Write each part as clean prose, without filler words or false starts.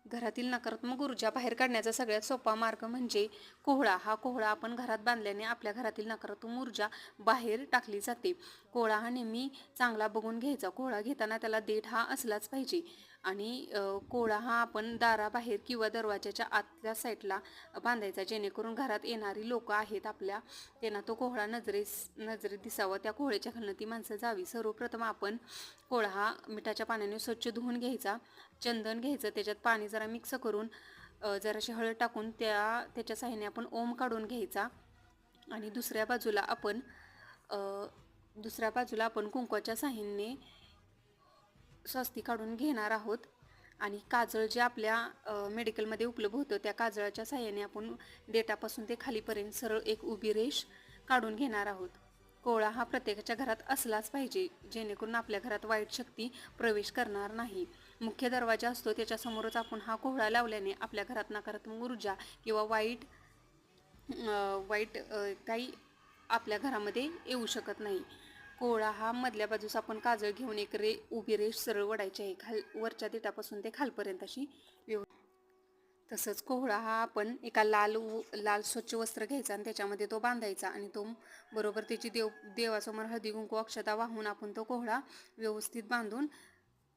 घरातील नकारात्मक ऊर्जा बाहेर काढण्याचा सगळ्यात सोपा मार्ग म्हणजे कोहळा. हा कोहळा आपण घरात बांधल्याने आपल्या घरातील नकारात्मक ऊर्जा बाहेर टाकली जाते. कोहळा हा नेहमी चांगला बघून घ्यायचा. कोहळा घेताना त्याला देठ हा असलाच पाहिजे आणि कोहळा हा आपण दाराबाहेर किंवा दरवाजाच्या आतल्या साईडला बांधायचा, जेणेकरून घरात येणारी लोक आहेत आपल्या त्यांना तो कोहळा नजरेत दिसावा. त्या कोहळ्याच्या खालनं ती माणसं जावी. सर्वप्रथम आपण कोहळा हा मिठाच्या पाण्याने स्वच्छ धुवून घ्यायचा. चंदन घ्यायचं, त्याच्यात पाणी जरा मिक्स करून जराशी हळद टाकून त्याच्या साहाय्याने आपण ओम काढून घ्यायचा आणि दुसऱ्या बाजूला आपण कुंकवाच्या साहाय्याने स्वस्ती काढून घेणार आहोत. आणि काजळ जे आपल्या मेडिकलमध्ये उपलब्ध होतं त्या काजळाच्या साहाय्याने आपण देठापासून ते खालीपर्यंत सरळ एक उभी रेष काढून घेणार आहोत. कोहळा हा प्रत्येकाच्या घरात असलाच पाहिजे, जेणेकरून आपल्या घरात वाईट शक्ती प्रवेश करणार नाही. मुख्य दरवाजा असतो त्याच्यासमोरच आपण हा कोहळा लावल्याने आपल्या घरात नकारात्मक ऊर्जा किंवा वाईट काही आपल्या घरामध्ये येऊ शकत नाही. कोहळा हा मधल्या बाजूस आपण काजळ घेऊन एक उभी रेष सरळ वडायची आहे, वरच्या देठापासून ते खालपर्यंत अशी तसंच कोहळा हा आपण एका लाल स्वच्छ वस्त्र घ्यायचा आणि त्याच्यामध्ये तो बांधायचा आणि तो बरोबर त्याची देवासमोर हळदी कुंकू अक्षता वाहून आपण तो कोहळा व्यवस्थित बांधून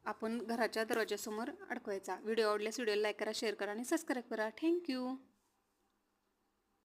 आपण घराच्या दरवाजासमोर अडकवायचा. व्हिडिओ आवडल्यास व्हिडिओला लाईक करा, शेअर करा आणि सबस्क्राईब करा. थँक्यू.